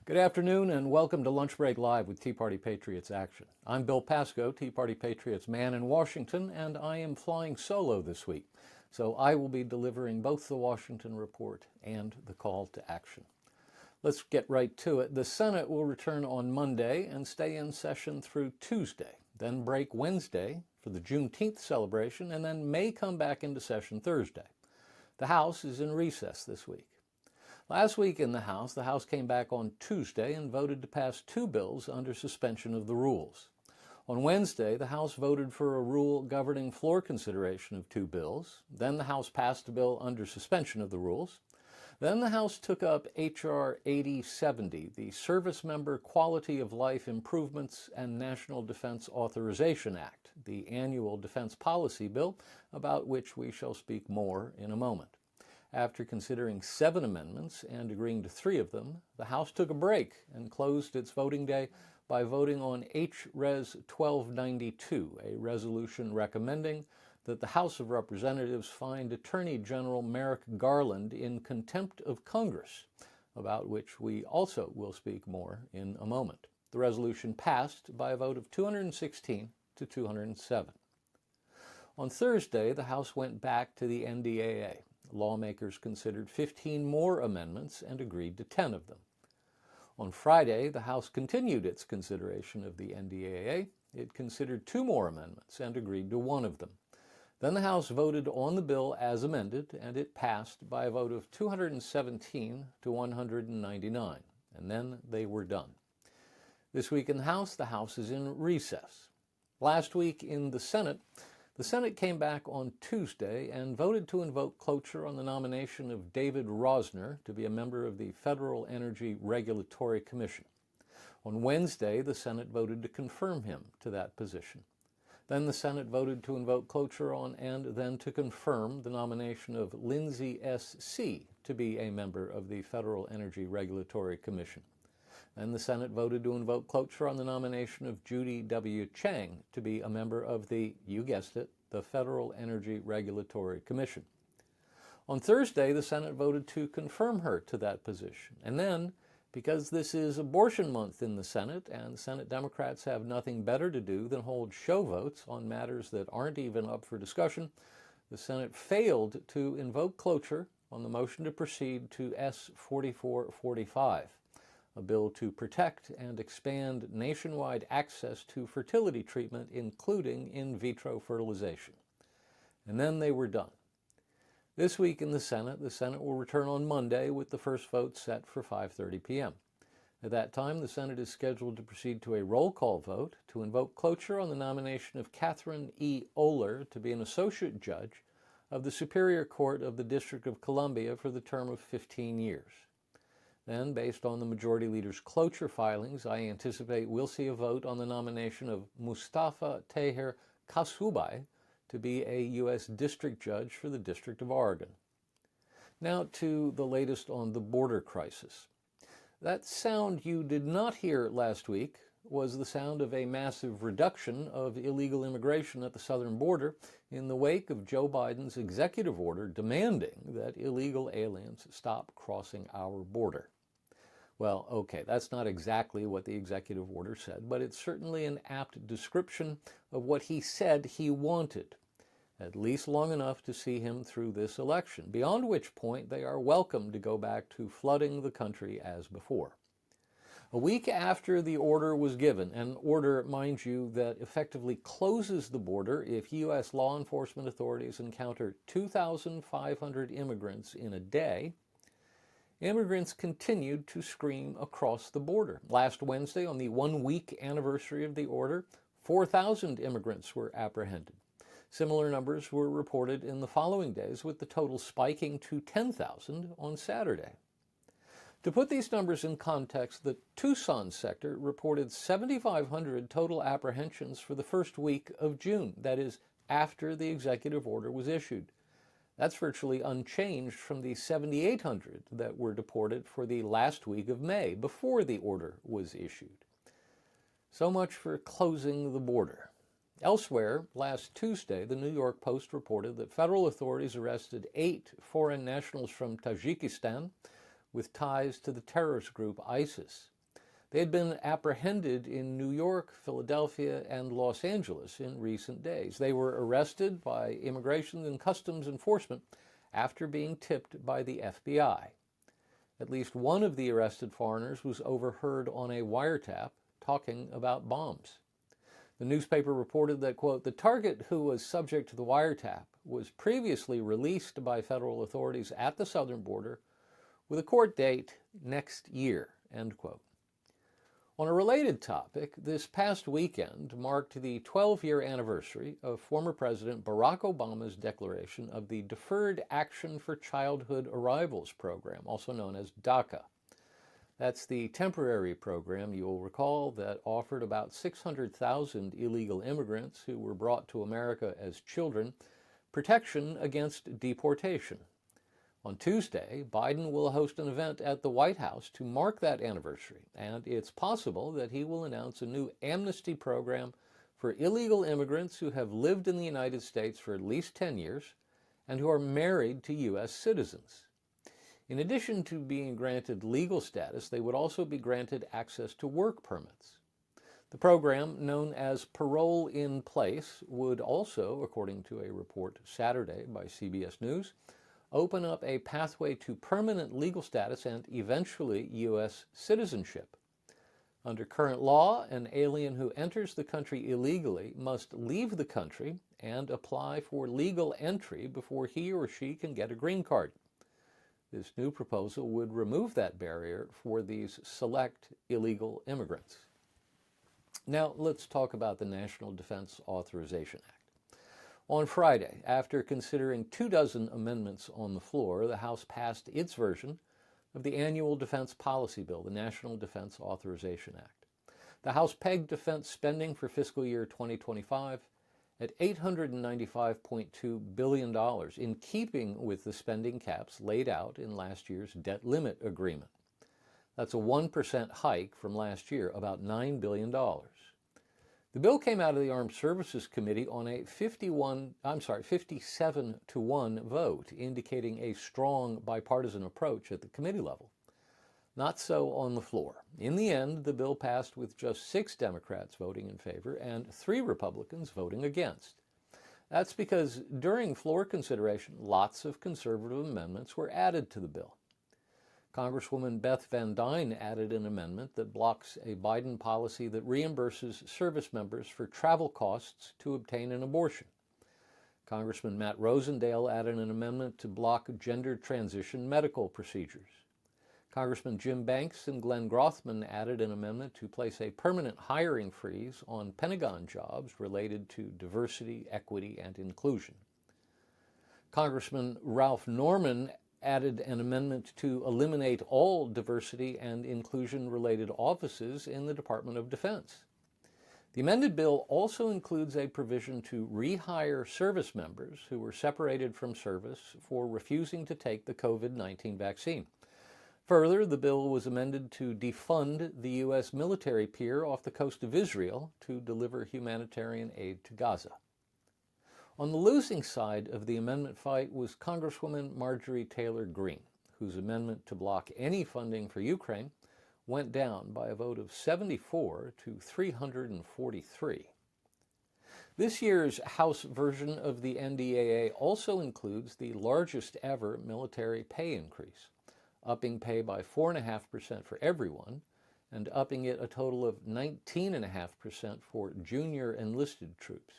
Good afternoon and welcome to Lunch Break Live with Tea Party Patriots Action. I'm Bill Pasco, Tea Party Patriots man in Washington, and I am flying solo this week. So I will be delivering both the Washington Report and the call to action. Let's get right to it. The Senate will return on Monday and stay in session through Tuesday, then break Wednesday for the Juneteenth celebration, and then may come back into session Thursday. The House is in recess this week. Last week in the House came back on Tuesday and voted to pass two bills under suspension of the rules. On Wednesday, the House voted for a rule governing floor consideration of two bills. Then the House passed a bill under suspension of the rules. Then the House took up H.R. 8070, the Service Member Quality of Life Improvements and National Defense Authorization Act, the annual defense policy bill, about which we shall speak more in a moment. After considering 7 amendments and agreeing to 3 of them, the House took a break and closed its voting day by voting on H.Res. 1292, a resolution recommending that the House of Representatives find Attorney General Merrick Garland in contempt of Congress, about which we also will speak more in a moment. The resolution passed by a vote of 216 to 207. On Thursday, the House went back to the NDAA. Lawmakers considered 15 more amendments and agreed to 10 of them. On Friday, the House continued its consideration of the NDAA. It considered 2 more amendments and agreed to 1 of them. Then the House voted on the bill as amended, and it passed by a vote of 217 to 199, and then they were done. This week in the House is in recess. Last week in the Senate came back on Tuesday and voted to invoke cloture on the nomination of David Rosner to be a member of the Federal Energy Regulatory Commission. On Wednesday, the Senate voted to confirm him to that position. Then the Senate voted to invoke cloture on and then to confirm the nomination of Lindsay S. C. to be a member of the Federal Energy Regulatory Commission. Then the Senate voted to invoke cloture on the nomination of Judy W. Chang to be a member of the, you guessed it, the Federal Energy Regulatory Commission. On Thursday, the Senate voted to confirm her to that position. And then, because this is abortion month in the Senate, and Senate Democrats have nothing better to do than hold show votes on matters that aren't even up for discussion, the Senate failed to invoke cloture on the motion to proceed to S. 4445. A bill to protect and expand nationwide access to fertility treatment, including in vitro fertilization. And then they were done. This week in the Senate will return on Monday with the first vote set for 5:30 p.m. At that time, the Senate is scheduled to proceed to a roll call vote to invoke cloture on the nomination of Catherine E. Oler to be an associate judge of the Superior Court of the District of Columbia for the term of 15 years. Then, based on the Majority Leader's cloture filings, I anticipate we'll see a vote on the nomination of Mustafa Taher Kasubay to be a U.S. District Judge for the District of Oregon. Now to the latest on the border crisis. That sound you did not hear last week was the sound of a massive reduction of illegal immigration at the southern border in the wake of Joe Biden's executive order demanding that illegal aliens stop crossing our border. Well, okay, that's not exactly what the executive order said, but it's certainly an apt description of what he said he wanted, at least long enough to see him through this election, beyond which point they are welcome to go back to flooding the country as before. A week after the order was given, an order, mind you, that effectively closes the border if U.S. law enforcement authorities encounter 2,500 immigrants in a day, immigrants continued to stream across the border. Last Wednesday, on the one-week anniversary of the order, 4,000 immigrants were apprehended. Similar numbers were reported in the following days, with the total spiking to 10,000 on Saturday. To put these numbers in context, the Tucson sector reported 7,500 total apprehensions for the first week of June, that is, after the executive order was issued. That's virtually unchanged from the 7,800 that were deported for the last week of May, before the order was issued. So much for closing the border. Elsewhere, last Tuesday, the New York Post reported that federal authorities arrested 8 foreign nationals from Tajikistan with ties to the terrorist group ISIS. They had been apprehended in New York, Philadelphia, and Los Angeles in recent days. They were arrested by Immigration and Customs Enforcement after being tipped by the FBI. At least one of the arrested foreigners was overheard on a wiretap talking about bombs. The newspaper reported that, quote, the target who was subject to the wiretap was previously released by federal authorities at the southern border with a court date next year, end quote. On a related topic, this past weekend marked the 12-year anniversary of former President Barack Obama's declaration of the Deferred Action for Childhood Arrivals program, also known as DACA. That's the temporary program, you will recall, that offered about 600,000 illegal immigrants who were brought to America as children protection against deportation. On Tuesday, Biden will host an event at the White House to mark that anniversary, and it's possible that he will announce a new amnesty program for illegal immigrants who have lived in the United States for at least 10 years and who are married to U.S. citizens. In addition to being granted legal status, they would also be granted access to work permits. The program, known as Parole in Place, would also, according to a report Saturday by CBS News, open up a pathway to permanent legal status and eventually U.S. citizenship. Under current law, an alien who enters the country illegally must leave the country and apply for legal entry before he or she can get a green card. This new proposal would remove that barrier for these select illegal immigrants. Now let's talk about the National Defense Authorization Act. On Friday, after considering 24 amendments on the floor, the House passed its version of the annual defense policy bill, the National Defense Authorization Act. The House pegged defense spending for fiscal year 2025 at $895.2 billion, in keeping with the spending caps laid out in last year's debt limit agreement. That's a 1% hike from last year, about $9 billion. The bill came out of the Armed Services Committee on a 57-1 vote, indicating a strong bipartisan approach at the committee level. Not so on the floor. In the end, the bill passed with just 6 Democrats voting in favor and 3 Republicans voting against. That's because during floor consideration, lots of conservative amendments were added to the bill. Congresswoman Beth Van Dyne added an amendment that blocks a Biden policy that reimburses service members for travel costs to obtain an abortion. Congressman Matt Rosendale added an amendment to block gender transition medical procedures. Congressman Jim Banks and Glenn Grothman added an amendment to place a permanent hiring freeze on Pentagon jobs related to diversity, equity, and inclusion. Congressman Ralph Norman added an amendment to eliminate all diversity and inclusion-related offices in the Department of Defense. The amended bill also includes a provision to rehire service members who were separated from service for refusing to take the COVID-19 vaccine. Further, the bill was amended to defund the U.S. military pier off the coast of Israel to deliver humanitarian aid to Gaza. On the losing side of the amendment fight was Congresswoman Marjorie Taylor Greene, whose amendment to block any funding for Ukraine went down by a vote of 74 to 343. This year's House version of the NDAA also includes the largest ever military pay increase, upping pay by 4.5% for everyone and upping it a total of 19.5% for junior enlisted troops.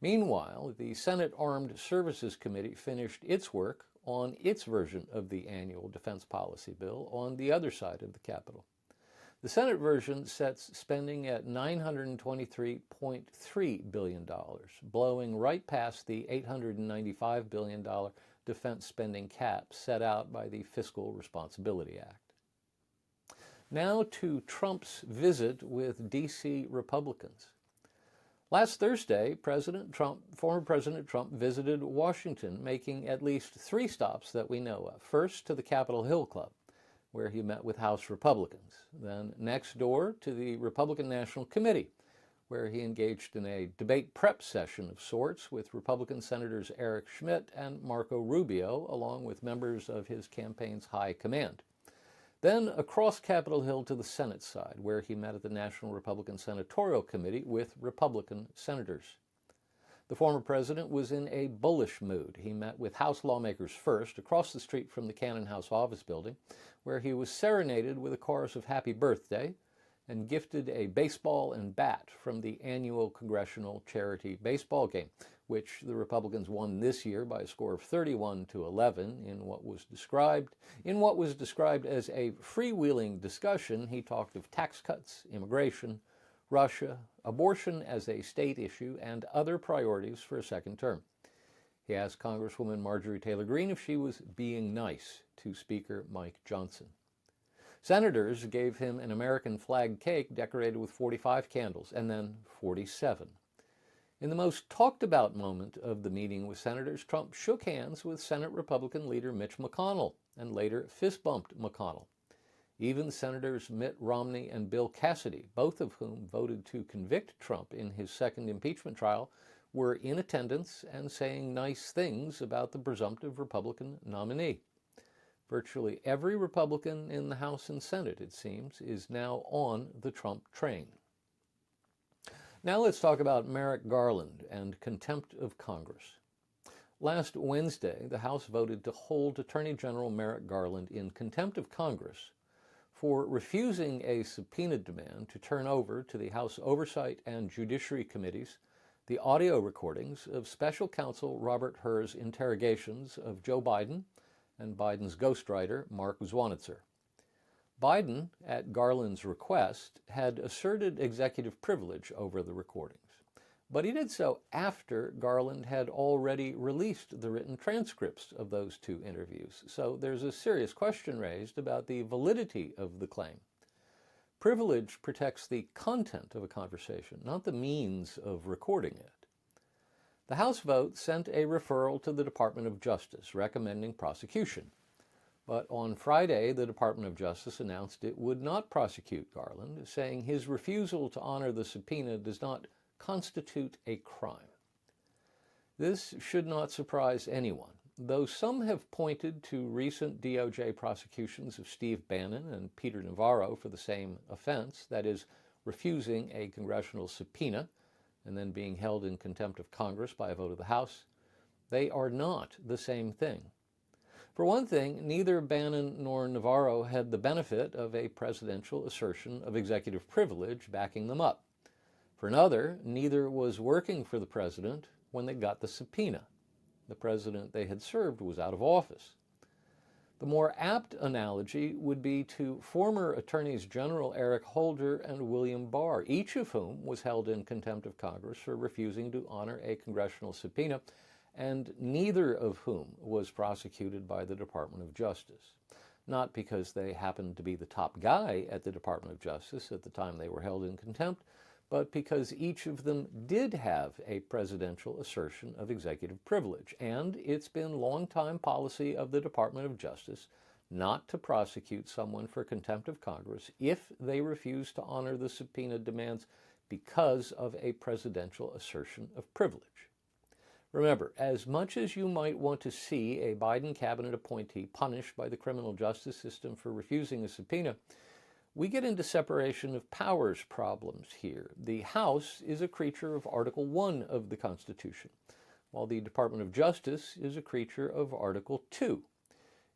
Meanwhile, the Senate Armed Services Committee finished its work on its version of the annual defense policy bill on the other side of the Capitol. The Senate version sets spending at $923.3 billion, blowing right past the $895 billion defense spending cap set out by the Fiscal Responsibility Act. Now to Trump's visit with D.C. Republicans. Last Thursday, former President Trump visited Washington, making at least 3 stops that we know of. First, to the Capitol Hill Club, where he met with House Republicans. Then next door to the Republican National Committee, where he engaged in a debate prep session of sorts with Republican Senators Eric Schmitt and Marco Rubio, along with members of his campaign's high command. Then across Capitol Hill to the Senate side, where he met at the National Republican Senatorial Committee with Republican senators. The former president was in a bullish mood. He met with House lawmakers first, across the street from the Cannon House Office Building, where he was serenaded with a chorus of Happy Birthday and gifted a baseball and bat from the annual congressional charity baseball game, which the Republicans won this year by a score of 31-11 in what was described as a freewheeling discussion. He talked of tax cuts, immigration, Russia, abortion as a state issue, and other priorities for a second term. He asked Congresswoman Marjorie Taylor Greene if she was being nice to Speaker Mike Johnson. Senators gave him an American flag cake decorated with 45 candles, and then 47. In the most talked-about moment of the meeting with senators, Trump shook hands with Senate Republican leader Mitch McConnell and later fist-bumped McConnell. Even Senators Mitt Romney and Bill Cassidy, both of whom voted to convict Trump in his second impeachment trial, were in attendance and saying nice things about the presumptive Republican nominee. Virtually every Republican in the House and Senate, it seems, is now on the Trump train. Now let's talk about Merrick Garland and contempt of Congress. Last Wednesday, the House voted to hold Attorney General Merrick Garland in contempt of Congress for refusing a subpoena demand to turn over to the House Oversight and Judiciary Committees the audio recordings of Special Counsel Robert Hur's interrogations of Joe Biden and Biden's ghostwriter, Mark Zwanitzer. Biden, at Garland's request, had asserted executive privilege over the recordings, but he did so after Garland had already released the written transcripts of those 2 interviews, so there's a serious question raised about the validity of the claim. Privilege protects the content of a conversation, not the means of recording it. The House vote sent a referral to the Department of Justice recommending prosecution. But on Friday, the Department of Justice announced it would not prosecute Garland, saying his refusal to honor the subpoena does not constitute a crime. This should not surprise anyone, though some have pointed to recent DOJ prosecutions of Steve Bannon and Peter Navarro for the same offense, that is, refusing a congressional subpoena and then being held in contempt of Congress by a vote of the House. They are not the same thing. For one thing, neither Bannon nor Navarro had the benefit of a presidential assertion of executive privilege backing them up. For another, neither was working for the president when they got the subpoena. The president they had served was out of office. The more apt analogy would be to former Attorneys General Eric Holder and William Barr, each of whom was held in contempt of Congress for refusing to honor a congressional subpoena, and neither of whom was prosecuted by the Department of Justice. Not because they happened to be the top guy at the Department of Justice at the time they were held in contempt, but because each of them did have a presidential assertion of executive privilege, and it's been longtime policy of the Department of Justice not to prosecute someone for contempt of Congress if they refuse to honor the subpoena demands because of a presidential assertion of privilege. Remember, as much as you might want to see a Biden cabinet appointee punished by the criminal justice system for refusing a subpoena, we get into separation of powers problems here. The House is a creature of Article 1 of the Constitution, while the Department of Justice is a creature of Article 2.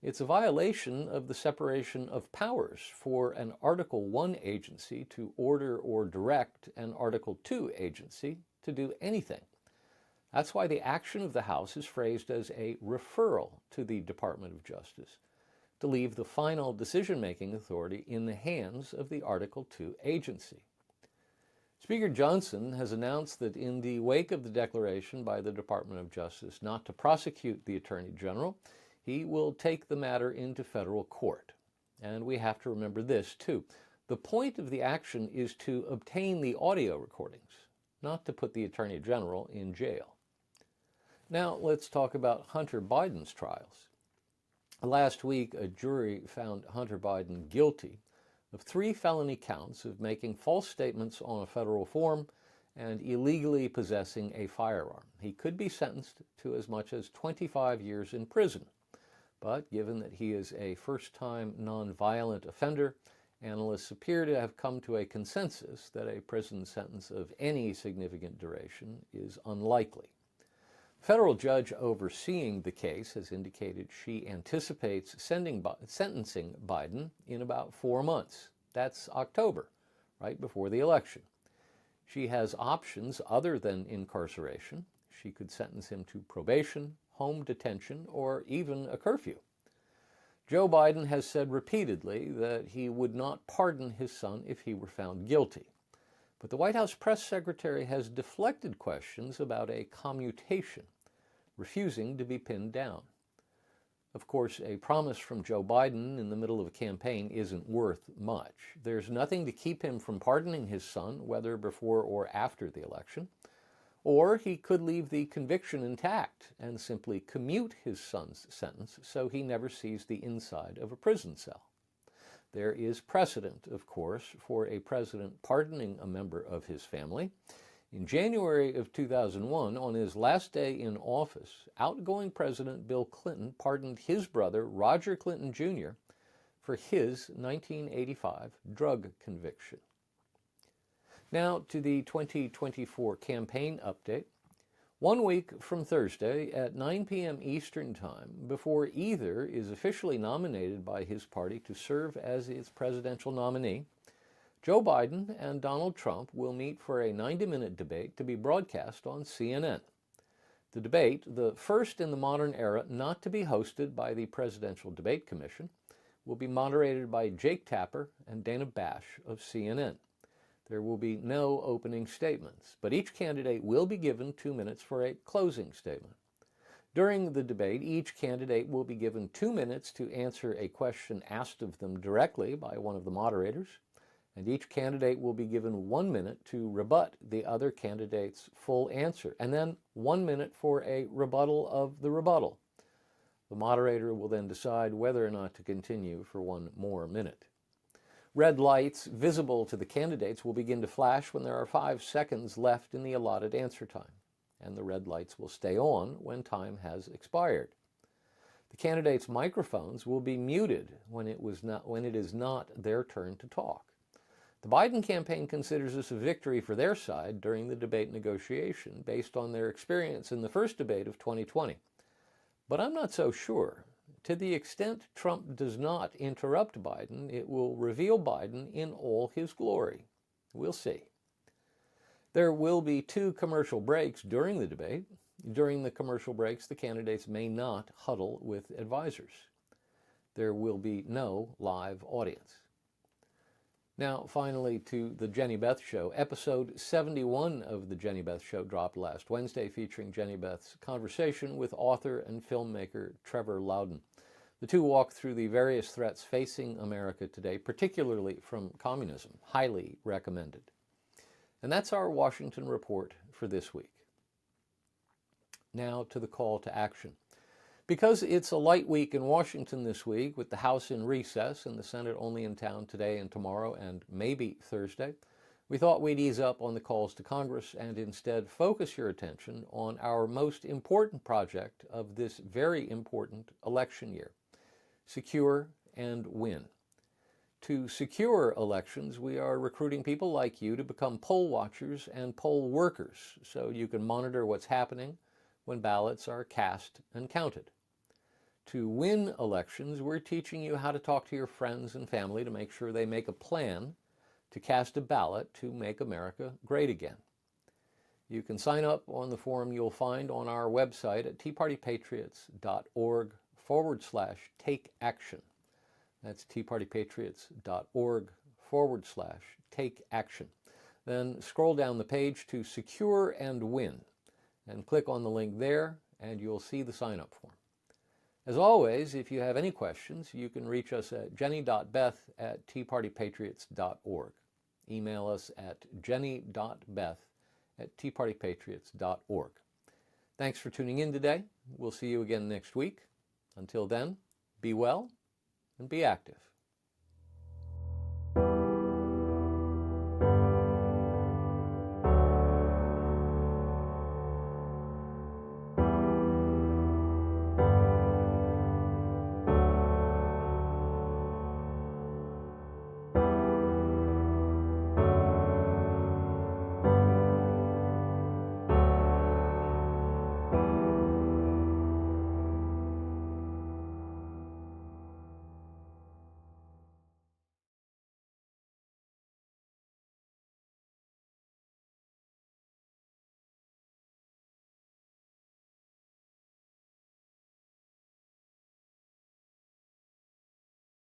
It's a violation of the separation of powers for an Article 1 agency to order or direct an Article 2 agency to do anything. That's why the action of the House is phrased as a referral to the Department of Justice to leave the final decision-making authority in the hands of the Article 2 agency. Speaker Johnson has announced that in the wake of the declaration by the Department of Justice not to prosecute the Attorney General, he will take the matter into federal court. And we have to remember this, too. The point of the action is to obtain the audio recordings, not to put the Attorney General in jail. Now, let's talk about Hunter Biden's trials. Last week, a jury found Hunter Biden guilty of 3 felony counts of making false statements on a federal form and illegally possessing a firearm. He could be sentenced to as much as 25 years in prison. But given that he is a first-time nonviolent offender, analysts appear to have come to a consensus that a prison sentence of any significant duration is unlikely. The federal judge overseeing the case has indicated she anticipates sentencing Biden in about 4 months. That's October, right before the election. She has options other than incarceration. She could sentence him to probation, home detention, or even a curfew. Joe Biden has said repeatedly that he would not pardon his son if he were found guilty. But the White House press secretary has deflected questions about a commutation, refusing to be pinned down. Of course, a promise from Joe Biden in the middle of a campaign isn't worth much. There's nothing to keep him from pardoning his son, whether before or after the election. Or he could leave the conviction intact and simply commute his son's sentence so he never sees the inside of a prison cell. There is precedent, of course, for a president pardoning a member of his family. In January of 2001, on his last day in office, outgoing President Bill Clinton pardoned his brother, Roger Clinton Jr., for his 1985 drug conviction. Now to the 2024 campaign update. 1 week from Thursday at 9 p.m. Eastern Time, before either is officially nominated by his party to serve as its presidential nominee, Joe Biden and Donald Trump will meet for a 90-minute debate to be broadcast on CNN. The debate, the first in the modern era not to be hosted by the Presidential Debate Commission, will be moderated by Jake Tapper and Dana Bash of CNN. There will be no opening statements, but each candidate will be given 2 minutes for a closing statement. During the debate, each candidate will be given 2 minutes to answer a question asked of them directly by one of the moderators, and each candidate will be given 1 minute to rebut the other candidate's full answer, and then 1 minute for a rebuttal of the rebuttal. The moderator will then decide whether or not to continue for 1 more minute. Red lights visible to the candidates will begin to flash when there are 5 seconds left in the allotted answer time, and the red lights will stay on when time has expired. The candidates' microphones will be muted when it is not their turn to talk. The Biden campaign considers this a victory for their side during the debate negotiation based on their experience in the first debate of 2020. But I'm not so sure. To the extent Trump does not interrupt Biden, it will reveal Biden in all his glory. We'll see. There will be 2 commercial breaks during the debate. During the commercial breaks, the candidates may not huddle with advisors. There will be no live audience. Now, finally, to the Jenny Beth Show. Episode 71 of the Jenny Beth Show dropped last Wednesday, featuring Jenny Beth's conversation with author and filmmaker Trevor Loudon. The two walk through the various threats facing America today, particularly from communism. Highly recommended. And that's our Washington Report for this week. Now to the call to action. Because it's a light week in Washington this week, with the House in recess and the Senate only in town today and tomorrow and maybe Thursday, we thought we'd ease up on the calls to Congress and instead focus your attention on our most important project of this very important election year: secure and win. To secure elections, we are recruiting people like you to become poll watchers and poll workers so you can monitor what's happening when ballots are cast and counted. To win elections, we're teaching you how to talk to your friends and family to make sure they make a plan to cast a ballot to make America great again. You can sign up on the form you'll find on our website at teapartypatriots.org/take action. That's teapartypatriots.org/take action. Then scroll down the page to Secure and Win and click on the link there and you'll see the sign-up form. As always, if you have any questions, you can reach us at jenny.beth@teapartypatriots.org. Email us at jenny.beth@teapartypatriots.org. Thanks for tuning in today. We'll see you again next week. Until then, be well and be active.